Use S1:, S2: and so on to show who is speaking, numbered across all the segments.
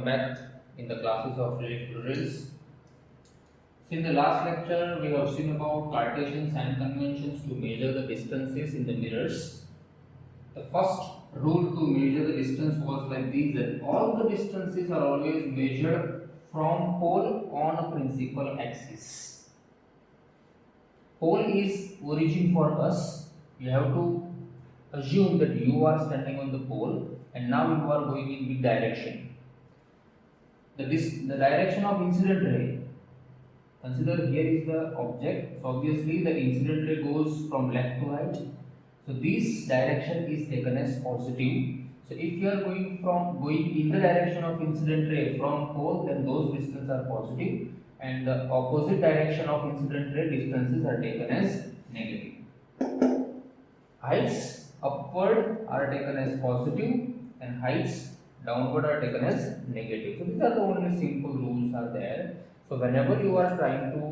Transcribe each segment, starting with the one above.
S1: back in the classes of related tutorials. In the last lecture, we have seen about Cartesian sign conventions to measure the distances in the mirrors. The first rule to measure the distance was like this, that all the distances are always measured from pole on a principal axis. Pole is origin for us. You have to assume that you are standing on the pole and now you are going in which direction. The direction of incident ray. Consider here is the object. So obviously the incident ray goes from left to right. So this direction is taken as positive. So if you are going in the direction of incident ray from pole, then those distances are positive, and the opposite direction of incident ray distances are taken as negative. Heights upward are taken as positive and heights downward are taken as negative. So these are the only simple rules are there. So whenever you are trying to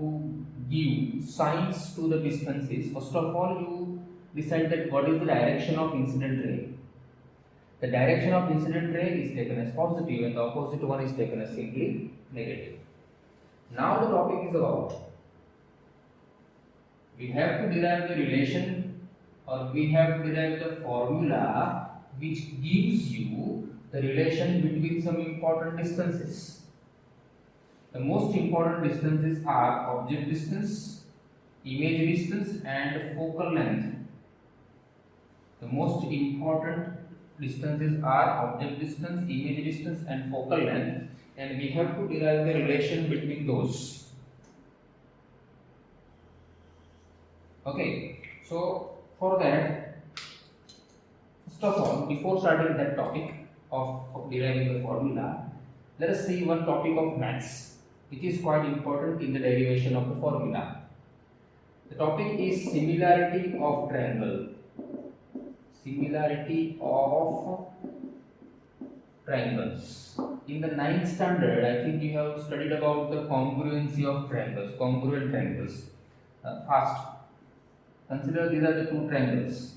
S1: give signs to the distances, first of all you decide that what is the direction of incident ray. The direction of incident ray is taken as positive and the opposite one is taken as simply negative. Now the topic is about, we have to derive the relation, or we have to derive the formula which gives you the relation between some important distances. The most important distances are object distance, image distance and focal length. The most important distances are object distance, image distance and focal length, and we have to derive the relation between those. Okay, so for that, first of all, before starting that topic of deriving the formula, let us see one topic of maths which is quite important in the derivation of the formula. The topic is similarity of triangle. Similarity of triangles. In the 9th standard, I think you have studied about the congruency of triangles, congruent triangles. First, consider these are the two triangles.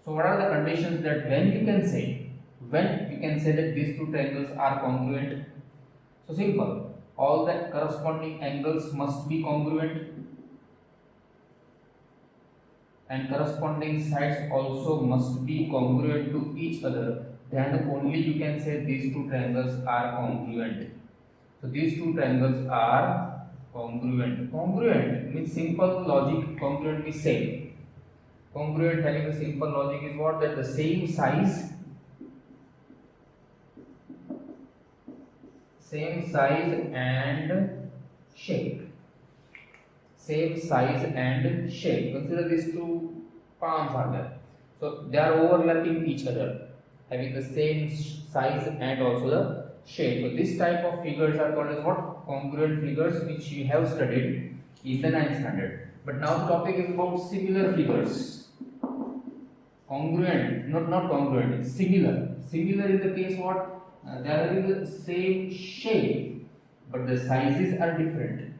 S1: So what are the conditions that when you can say that these two triangles are congruent? So simple, all the corresponding angles must be congruent and corresponding sides also must be congruent to each other. Then only you can say these two triangles are congruent. So these two triangles are congruent. Congruent means simple logic, congruent means same. Congruent having a simple logic is what? That the same size and shape. Same size and shape. Consider these two palms are there. So they are overlapping each other, having the same size and also the shape. So this type of figures are called as what? Congruent figures, which you have studied in the 9th standard. But now the topic is about similar figures. Congruent, not congruent, similar. Similar in the case what? They are having the same shape, but the sizes are different.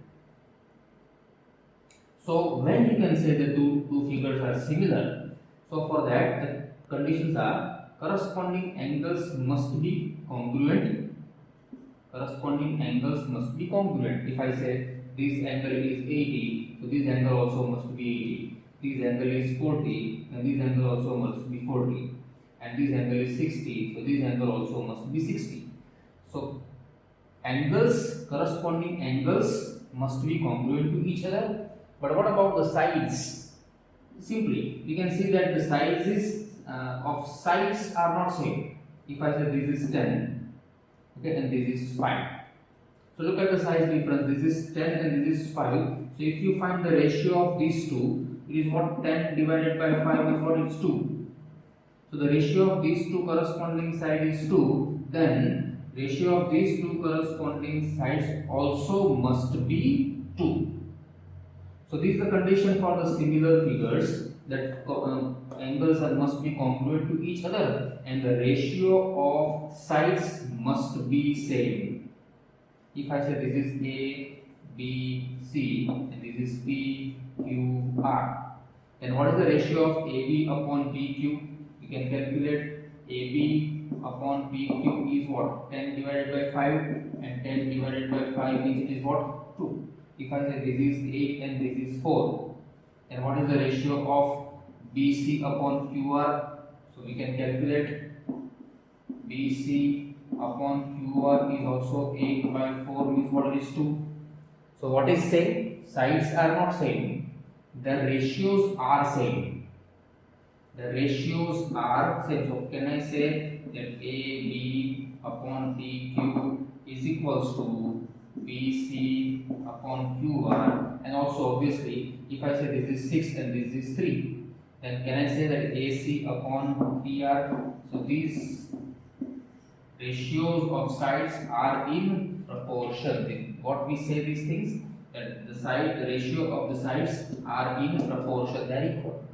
S1: So when you can say the two figures are similar, so for that the conditions are corresponding angles must be congruent. Corresponding angles must be congruent. If I say this angle is 80, so this angle also must be 80. This angle is 40, and this angle also must be 40. And this angle is 60, so this angle also must be 60. So angles, corresponding angles must be congruent to each other. But what about the sides? Simply, we can see that the sizes of sides are not same. If I say this is 10, okay, and this is 5. So look at the size difference. This is 10 and this is 5. So if you find the ratio of these two, it is what? 10 divided by 5 is what? It's 2. So the ratio of these two corresponding sides is 2. Then ratio of these two corresponding sides also must be 2. So this is the condition for the similar figures, that angles must be congruent to each other and the ratio of sides must be same. If I say this is A, B, C and this is P, Q, R, then what is the ratio of AB upon PQ? You can calculate AB upon PQ is what? 10 divided by 5, and 10 divided by 5 is what? 2. If I say this is 8 and this is 4, then what is the ratio of BC upon QR? So we can calculate BC upon QR is also 8 by 4 means what is 2. So what is same? Sides are not same. The ratios are same. The ratios are same. So can I say that AB upon PQ is equals to BC upon QR? And also obviously if I say this is 6 and this is 3, then can I say that AC upon PR? So these ratios of sides are in proportion. What we say these things, that the ratio of the sides are in proportion, they are equal.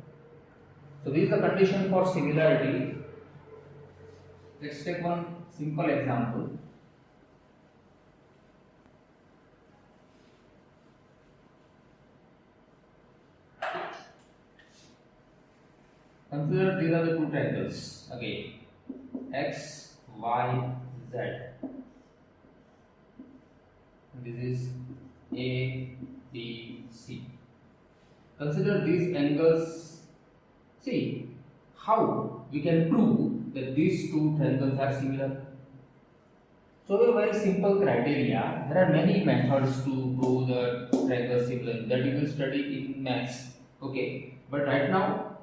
S1: So this is the condition for similarity. Let's take one simple example. Consider these are the two triangles again, X, Y, Z. This is A, B, C. Consider these angles. See how we can prove that these two triangles are similar. So a very simple criteria. There are many methods to prove the triangle similar that you will study in maths. Okay, but right now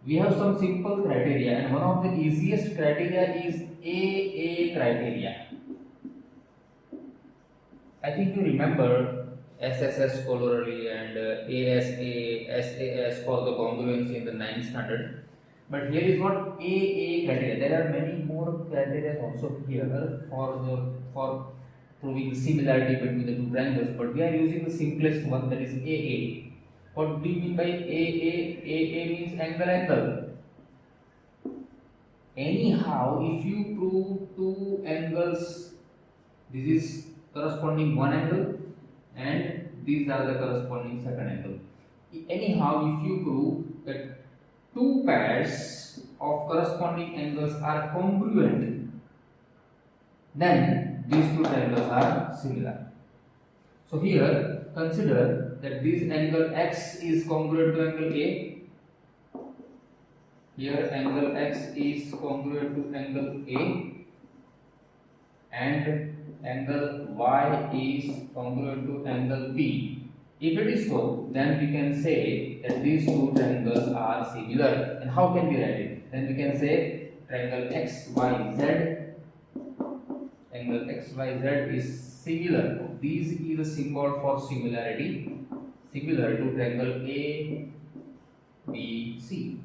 S1: we have some simple criteria, and one of the easiest criteria is AA criteria. I think you remember SSS corollary and ASA, SAS for the congruency in the 9th standard. But here is what AA criteria. There are many more criteria also here for proving similarity between the two triangles. But we are using the simplest one, that is AA. What do you mean by AA? AA means angle. Anyhow, if you prove two angles, this is corresponding one angle and these are the corresponding second angle. Anyhow, if you prove that two pairs of corresponding angles are congruent, then these two triangles are similar. So here consider that this angle X is congruent to angle A. Here angle X is congruent to angle A, and angle Y is congruent to angle B. If it is so, then we can say that these two triangles are similar. And how can we write it? Then we can say triangle XYZ, angle XYZ is similar. This is a symbol for similarity, similar to triangle ABC.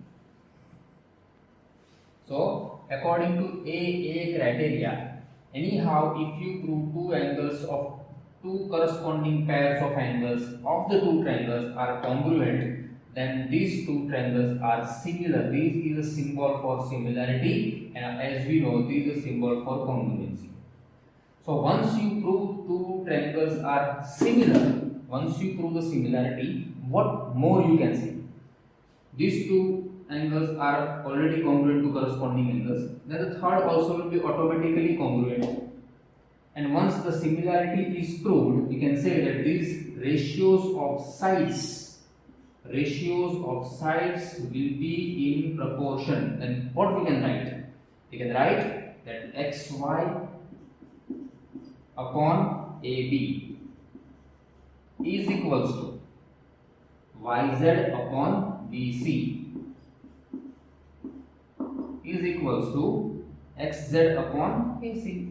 S1: So according to AA criteria, anyhow, if you prove two angles of two corresponding pairs of angles of the two triangles are congruent, then these two triangles are similar. This is a symbol for similarity, and as we know, this is a symbol for congruency. So once you prove two triangles are similar, once you prove the similarity, what more you can say? These two angles are already congruent to corresponding angles, then the third also will be automatically congruent. And once the similarity is proved, we can say that these ratios of sides will be in proportion. Then what we can write? We can write that XY upon AB is equals to YZ upon BC is equals to XZ upon AC.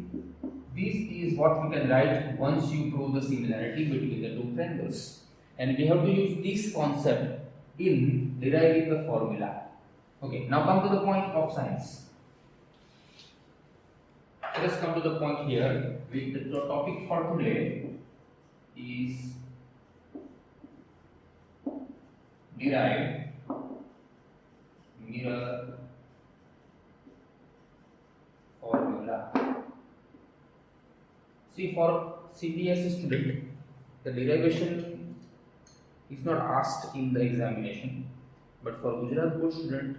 S1: This is what we can write once you prove the similarity between the two triangles. And we have to use this concept in deriving the formula. Okay, now come to the point of science. Let us come to the point here. The topic for today is derive mirror formula. See, for CBSE student, the derivation is not asked in the examination, but for Gujarat board student,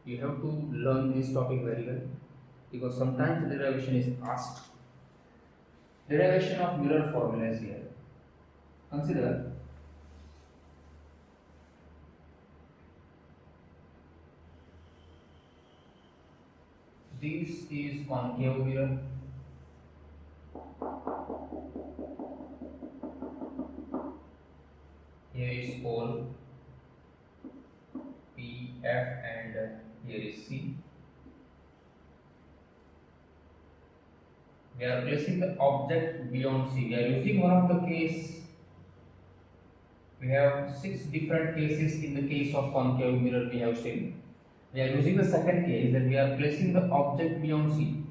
S1: you have to learn this topic very well. because sometimes the derivation is asked. Derivation of mirror formula is here. Consider this is concave mirror. Here is pole P, F, and here is C. We are placing the object beyond C. We are using one of the case. We have 6 different cases in the case of concave mirror we have seen. We are using the second case that we are placing the object beyond C.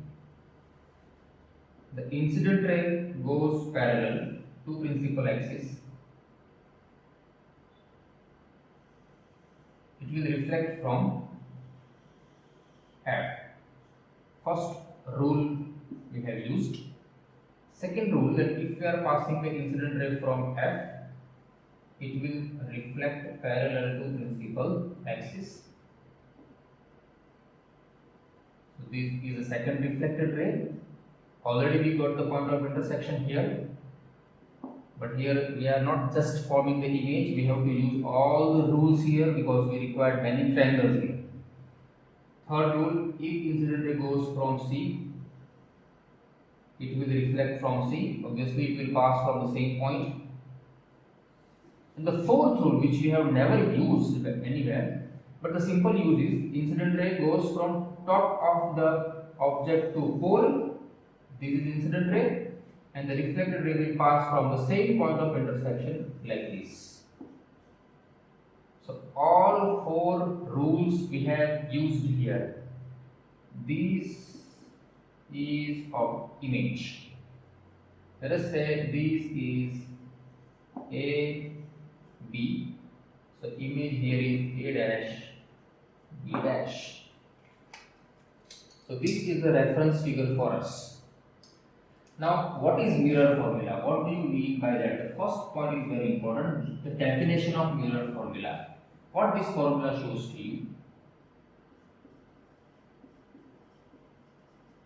S1: The incident ray goes parallel to principal axis. It will reflect from F. First rule we have used. Second rule, that if we are passing the incident ray from F, it will reflect parallel to principal axis. So this is a second reflected ray. Already we got the point of intersection here, but here we are not just forming the image, we have to use all the rules here because we require many triangles here. Third rule, if incident ray goes from C, it will reflect from C. Obviously it will pass from the same point. And the fourth rule, which we have never used anywhere, but the simple use is incident ray goes from top of the object to pole. This is incident ray, and the reflected ray will pass from the same point of intersection like this. So all 4 rules we have used here. This is of image. Let us say this is A, B. So image here is A dash, B dash. So this is the reference figure for us. Now, what is mirror formula? What do you mean by that? The first point is very important, the definition of mirror formula. What this formula shows to you?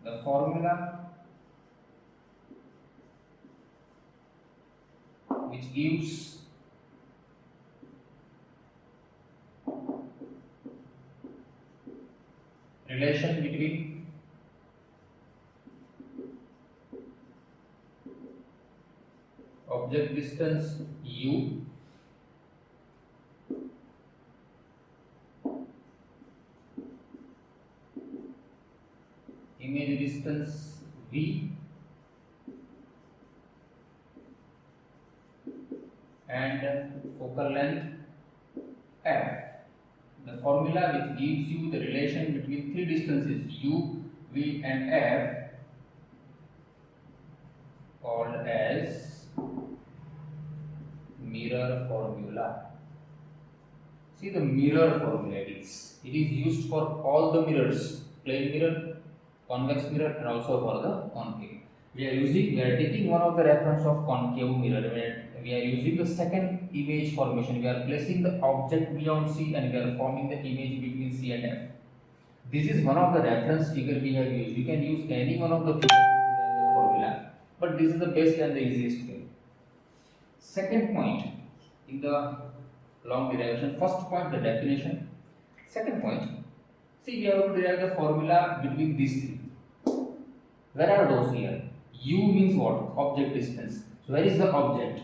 S1: The formula which gives relation between object distance u image distance v and focal length f. The formula which gives you the relation between 3 distances u, v and f called as mirror formula. See, the mirror formula it is used for all the mirrors, plane mirror, convex mirror, and also for the concave. We are taking one of the reference of concave mirror, where we are using the second image formation. We are placing the object beyond C and we are forming the image between C and F. This is one of the reference figure we have used. You can use any one of the figures to derive the formula, but this is the best and the easiest way. Second point in the long derivation. First point, the definition. Second point, see, we have to derive the formula between these 3. Where are those here? U means what? Object distance. So where is the object?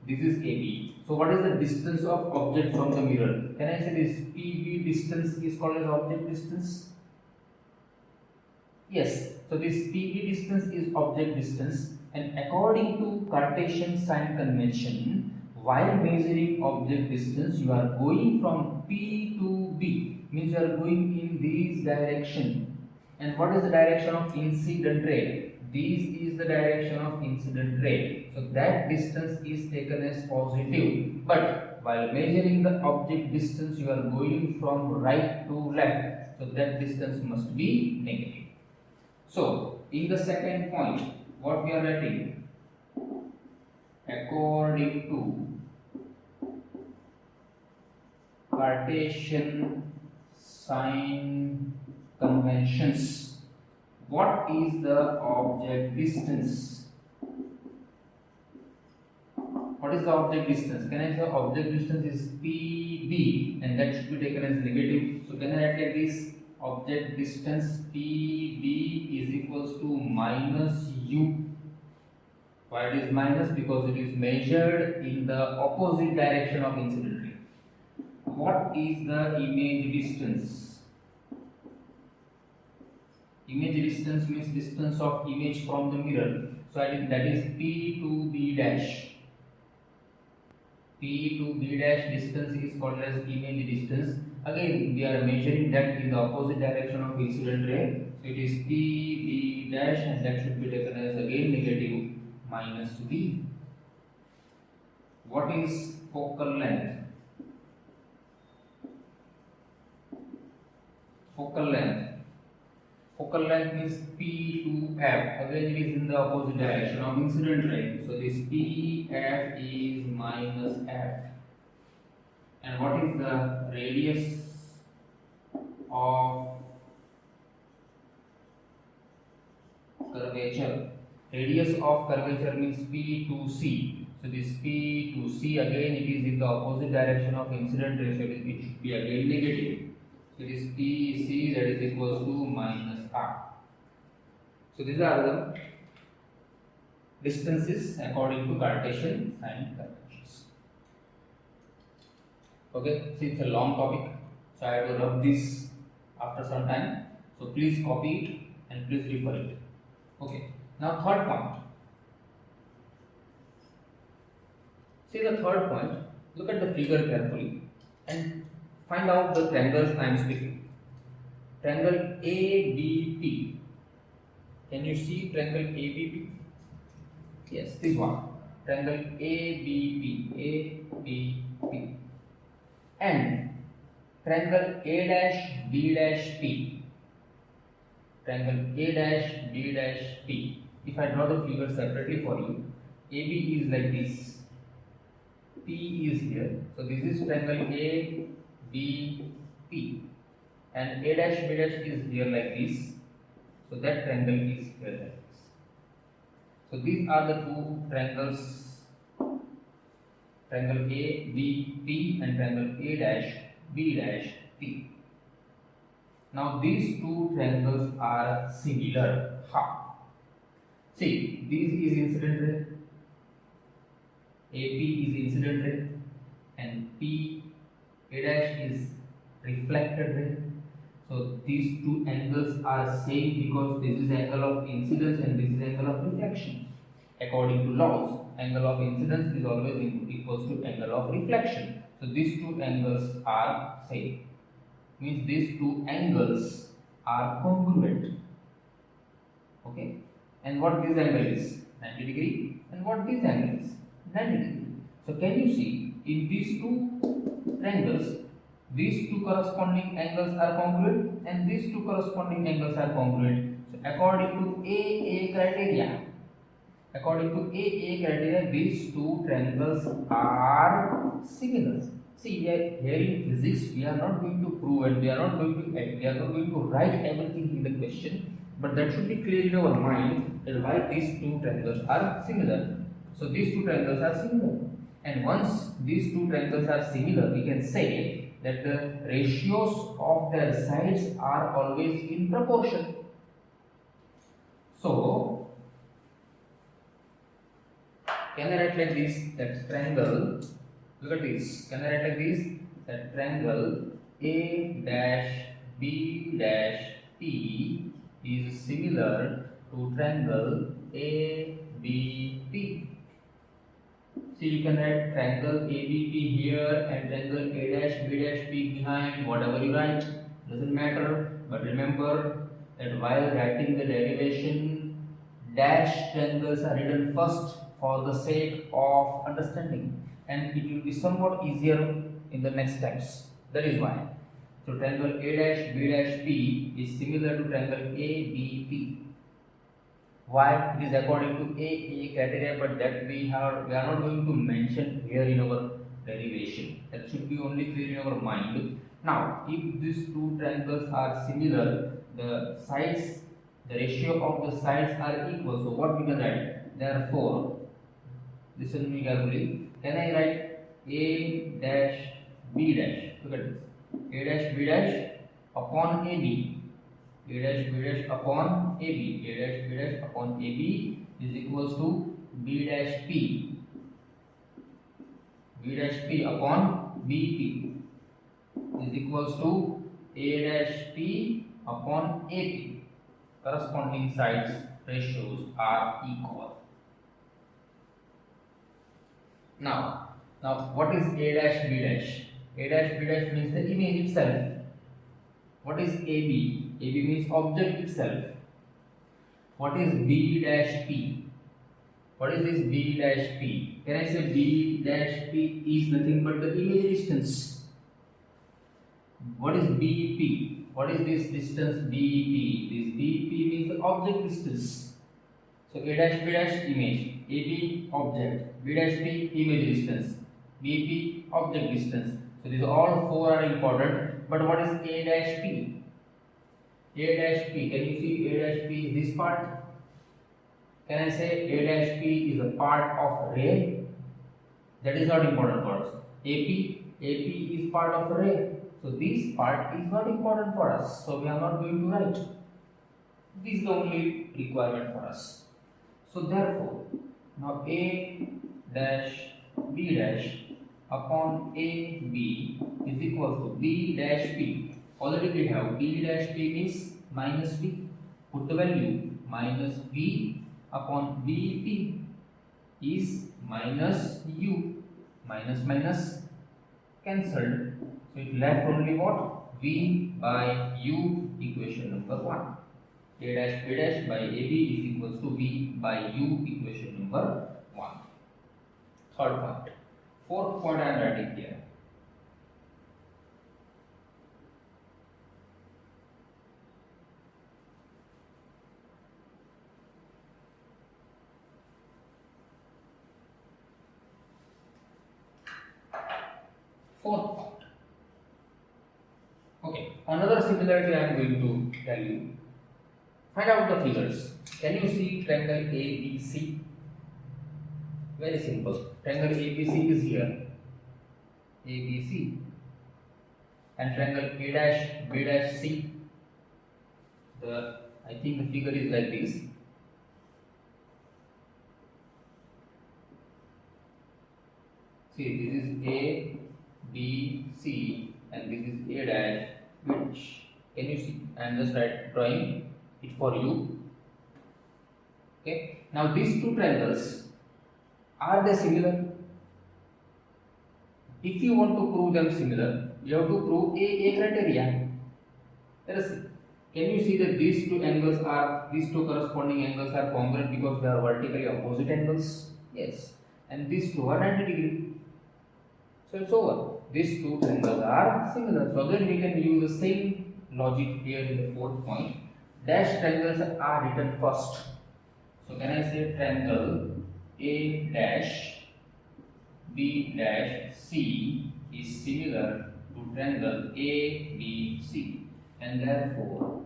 S1: This is AB. So what is the distance of object from the mirror? Can I say this PB distance is called as object distance? Yes. So this PB distance is object distance, and according to Cartesian sign convention, while measuring object distance, you are going from P to B, means you are going in this direction. And what is the direction of incident ray? This is the direction of incident ray. So that distance is taken as positive. But while measuring the object distance, you are going from right to left. So that distance must be negative. So in the second point, what we are writing? According to Cartesian sign conventions, What is the object distance? What is the object distance? Can I say object distance is PB and that should be taken as negative. So can I write like this? Object distance PB is equals to minus U. Why it is minus? Because it is measured in the opposite direction of incident ray. What is the image distance? Image distance means distance of image from the mirror. So I think that is P to B dash. P to B dash distance is called as image distance. Again, we are measuring that in the opposite direction of incident ray. So it is P B dash and that should be taken as again negative minus B. What is focal length? Focal length. Focal length means P to F. Again, it is in the opposite direction of incident ray. So this PF is minus F. And what is the radius of curvature? Radius of curvature means P to C. So this P to C again it is in the opposite direction of incident ray. So it should be again negative. So it is PC that is equals to minus R. So these are the distances according to Cartesian sign conventions. Okay, see it's a long topic, so I have to rub this after some time. So please copy it and please refer it. Okay, now third point. See the third point. Look at the figure carefully and find out the triangles I am speaking. Triangle ABP. Can you see triangle ABP? Yes, this one. Triangle ABP. And triangle A dash B dash P. Triangle A dash B dash P. If I draw the figure separately for you, AB is like this. P is here. So this is triangle A B P. And A dash B dash is here like this. So that triangle is here like this. So these are the two triangles, triangle A B P and triangle A dash B dash P. Now these two triangles are similar. How? See, this is incident ray, AP is incident ray, and P A dash is reflected ray. So these two angles are same because this is angle of incidence and this is angle of reflection. According to laws, angle of incidence is always equals to angle of reflection. So these two angles are same. Means these two angles are congruent. Okay. And what this angle is? 90 degree. And what this angle is? 90 degree. So can you see in these two triangles, these two corresponding angles are congruent and these two corresponding angles are congruent. So according to AA criteria, these two triangles are similar. See, here in physics, we are not going to prove and we are not going to add, we are not going to write everything in the question, but that should be clear in our mind that why these two triangles are similar. So these two triangles are similar, and once these two triangles are similar, we can say that the ratios of their sides are always in proportion. So can I write like this, that triangle, look at this, can I write like this, that triangle A dash B dash P is similar to triangle ABP. See, you can write triangle ABP here and triangle A dash B dash P behind, whatever you write, doesn't matter, but remember that while writing the derivation, dash triangles are written first for the sake of understanding, and it will be somewhat easier in the next steps. That is why. So triangle A dash B dash P is similar to triangle ABP. Why? It is according to AA criteria, but that we are not going to mention here in our derivation. That should be only clear in our mind. Now, if these two triangles are similar, the sides the ratio of the sides are equal. So what we can write? Therefore, listen to me carefully. Can I write A dash B dash? Look at this. A dash B dash upon AB. A dash B dash upon AB. A dash B dash upon AB is equals to B dash P. B dash P upon BP is equals to A dash P upon AP. Corresponding sides ratios are equal. Now what is A dash B dash? A dash B dash means the image itself. What is AB? AB means object itself. What is B dash P? What is this B dash P? Can I say B dash P is nothing but the image distance? What is BP? What is this distance BP? This BP means the object distance. So A dash B dash image, AB object, B dash P image distance, BP object distance. So these all four are important. But what is A dash P? A dash P, can you see A dash P is this part? Can I say A dash P is a part of ray? That is not important for us. AP is part of ray. So this part is not important for us. So we are not going to write. This is the only requirement for us. So therefore, now A dash B dash upon AB is equal to B dash P. Already we have B dash P means minus B. Put the value minus B upon BP is minus U. Minus minus cancelled. So it left only what? V by U, equation number 1. A dash B dash by AB is equals to V by U, equation number 1. Third point. Fourth point I am writing here. Fourth point. Okay, another similarity I am going to tell you. Find out the figures. Can you see triangle ABC? Very simple. Triangle ABC is here. ABC. And triangle A dash B dash C. I think the figure is like this. See, this is A, B, C, and this is A dash, which can you see? I am just drawing it for you. Okay. Now these two triangles, are they similar? If you want to prove them similar, you have to prove A criteria. Let us see. Can you see that these two corresponding angles are congruent because they are vertically opposite angles? Yes. And these two are 90 degrees. So it's over. These two triangles are similar. So then we can use the same logic here in the fourth point. Dash triangles are written first. So can I say triangle A dash B dash C is similar to triangle ABC, and therefore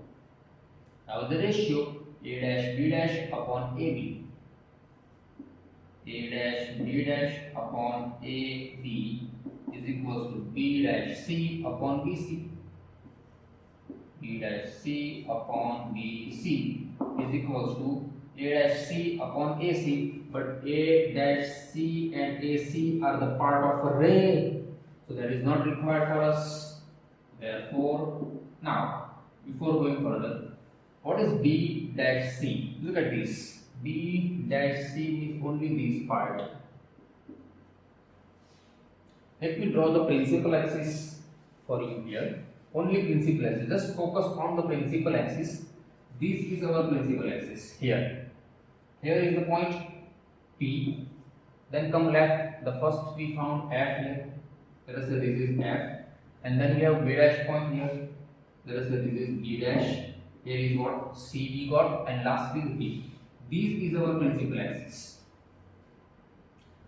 S1: now the ratio A dash B dash upon AB, A dash B dash upon AB is equals to B dash C upon BC. B dash C upon BC is equals to A dash C upon AC, but A dash C and AC are the part of a ray, so that is not required for us. Therefore, now before going further, what is B dash C? Look at this. B dash C means only this part. Let me draw the principal axis for you here. Only principal axis. Just focus on the principal axis. This is our principal axis here. Here is the point P. Then come left. The first we found F here. Let us say this is F. And then we have B dash point here. Let us say this is B dash. Here is what C we got, and last is B. This is our principal axis.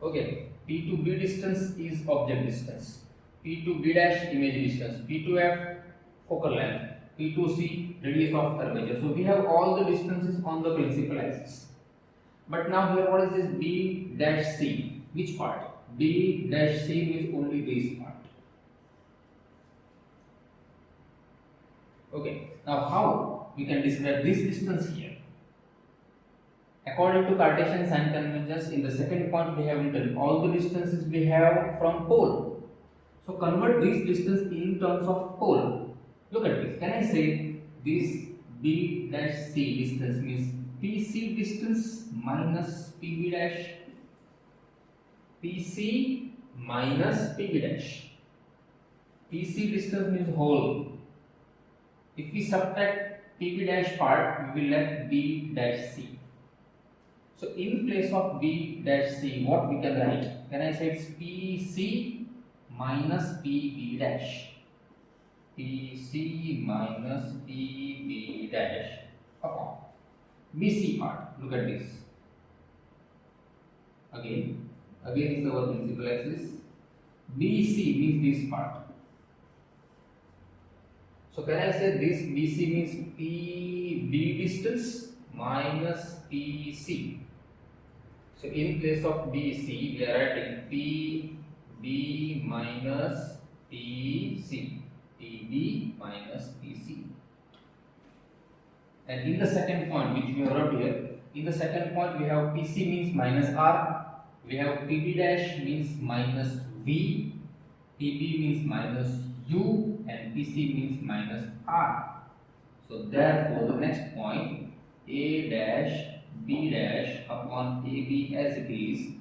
S1: Okay. P to B distance is object distance. P to B dash image distance. P to F focal length. P to C, radius of curvature. So we have all the distances on the principal axis. But now here what is this B dash C? Which part? B dash C means only this part. Okay. Now how we can describe this distance here? According to Cartesian sign conventions, in the second point we have written all the distances we have from pole. So convert this distance in terms of pole. Look at this. Can I say this B dash C distance means PC distance minus PB dash? PC minus PB dash. PC distance means whole. If we subtract PB dash part, we will left B dash C. So in place of B dash C, what we can write? Can I say it's PC minus PB dash? PC minus PB dash upon BC part. Look at this. Again is our principal axis. BC means this part. So can I say this BC means PB distance minus PC. So in place of BC, we are writing PB minus PC. PB minus PC. And in the second point, which we have wrote here, in the second point we have PC means minus R, we have PB dash means minus V, PB means minus U, and PC means minus R. So therefore the next point, A dash B dash upon AB as it is,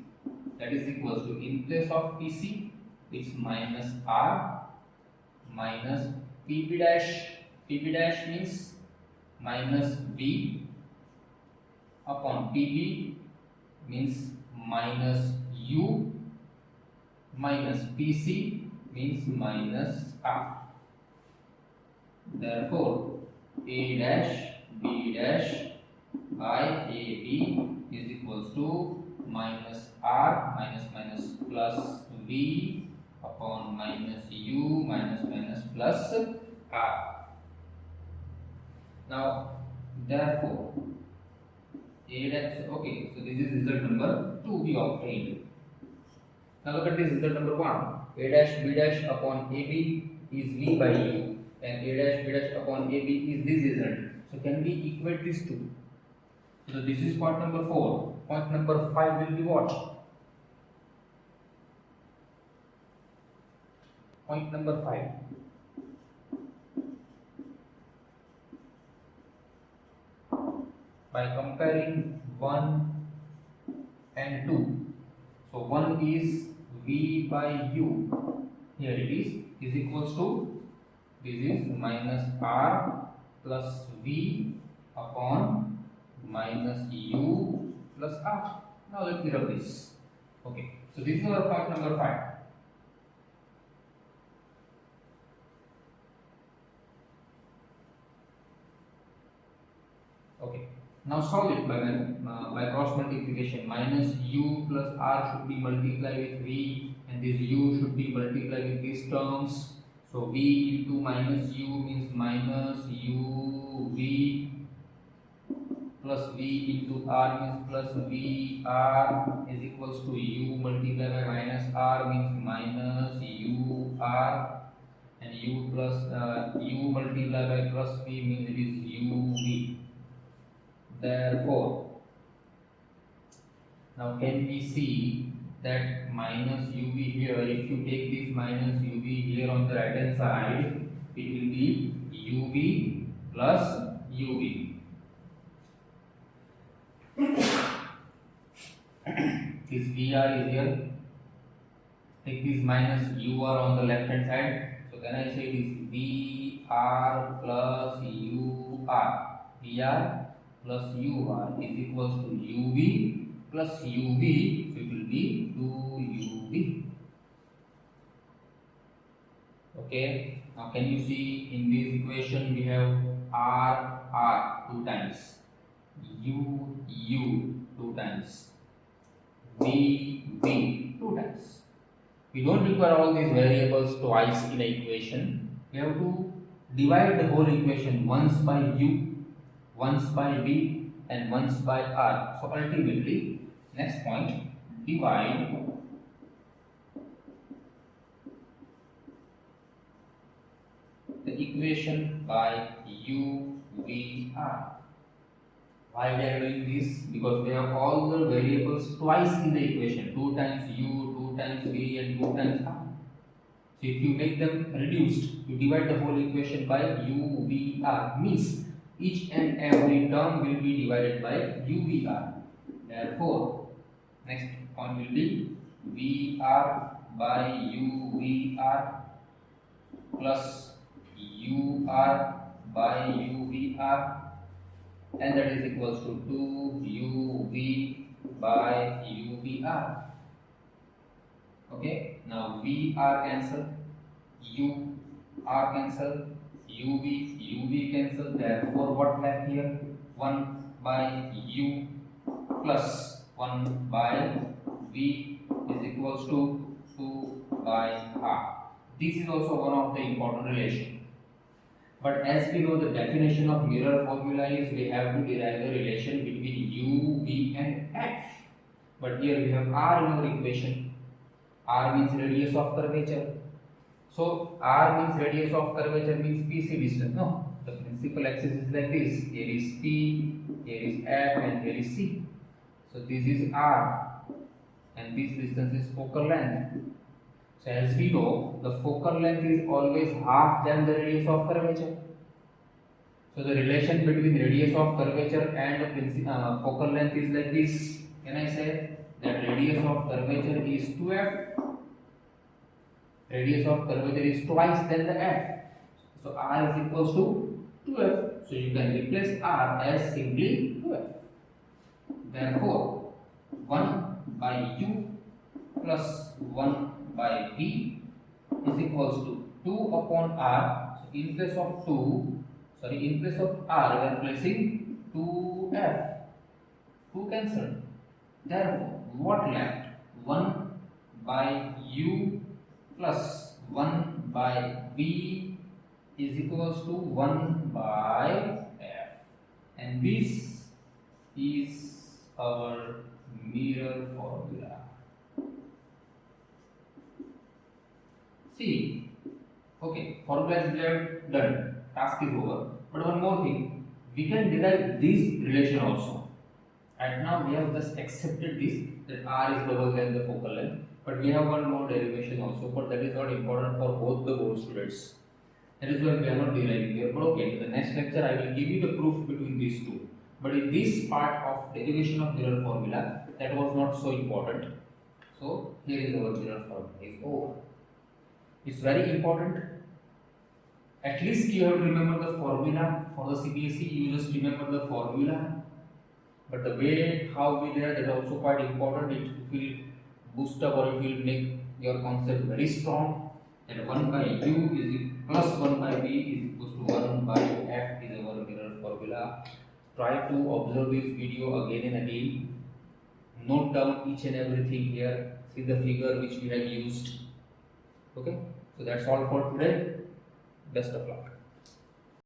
S1: that is equals to, in place of PC it's minus R minus PB dash. PB dash means minus V upon PB means minus U minus PC means minus R. Therefore A dash B dash by AB is equals to minus R minus minus plus V upon minus U minus minus plus R. Now therefore A dash, okay, so this is result number 2 we obtained. Now look at this result number 1. A dash B dash upon AB is V by U, and A dash B dash upon AB is this result. So can we equate these two? So this is point number 4. Point number 5 will be what? Point number 5. By comparing 1 and 2. So 1 is V by U. Here it is equals to, this is minus R plus V upon minus U plus R. Now let me rub this. Okay, so this is our point number 5. Okay, now solve it by cross multiplication. Minus U plus R should be multiplied with V, and this U should be multiplied with these terms. So V into minus U means minus UV plus V into R means plus VR is equals to U multiplied by minus R means minus UR, and U plus U multiplied by plus V means it is UV. Therefore, now can we see that minus UV here, if you take this minus UV here on the right hand side, it will be UV plus UV. This VR is here. Take this minus UR on the left hand side. So then I say this VR plus UR. VR plus UR is equals to UV plus UV. So it will be 2UV. Okay. Now can you see in this equation we have R 2 times, U 2 times, V 2 times. We don't require all these variables twice in an equation. We have to divide the whole equation once by u, once by v, and once by r. So ultimately, next point, divide the equation by u, v, r. Why they are doing this? Because they have all the variables twice in the equation, 2 times u, 2 times v, and 2 times r. So if you make them reduced, you divide the whole equation by u, v, r, means each and every term will be divided by u, v, r. Therefore, next point will be v, r by u, v, r plus u, r by u, v, r, and that is equals to 2 u, v by u, v, r. Okay, now v, r cancel, u, r cancel, u, v cancel. Therefore, what left here? 1 by u plus 1 by v is equals to 2 by r. This is also one of the important relation. But as we know, the definition of mirror formula is we have to derive the relation between u, v, and f. But here we have r in our equation. R means radius of curvature. So r means radius of curvature means PC distance. No, the principal axis is like this. Here is P, here is F, and here is C. So this is r, and this distance is focal length. So as we know, the focal length is always half than the radius of curvature. So the relation between radius of curvature and focal length is like this. Can I say that radius of curvature is 2f? Radius of curvature is twice than the f. So r is equals to 2f. So you can replace r as simply 2f. Therefore, 1 by u plus 1 by v is equals to 2 upon r. So in place of r we are placing 2f. 2 cancelled. Therefore, what left? 1 by u plus 1 by v is equals to 1 by f. And this is our mirror formula. See, okay, formula is done, task is over. But one more thing, we can derive this relation also. And now we have just accepted this, that r is double than the focal length. But we have one more derivation also, but that is not important for both the board students. That is why we are not deriving here. But okay, in the next lecture I will give you the proof between these two. But in this part of derivation of mirror formula, that was not so important. So here is our mirror formula is over. It's very important. At least you have to remember the formula for the CBSE. You just remember the formula. But the way how we did that is also quite important. It will boost up or it will make your concept very strong. And 1 by u is plus 1 by v is equals to 1 by f is our mirror formula. Try to observe this video again and again. Note down each and everything here. See the figure which we have used. Okay, so that's all for today. Best of luck.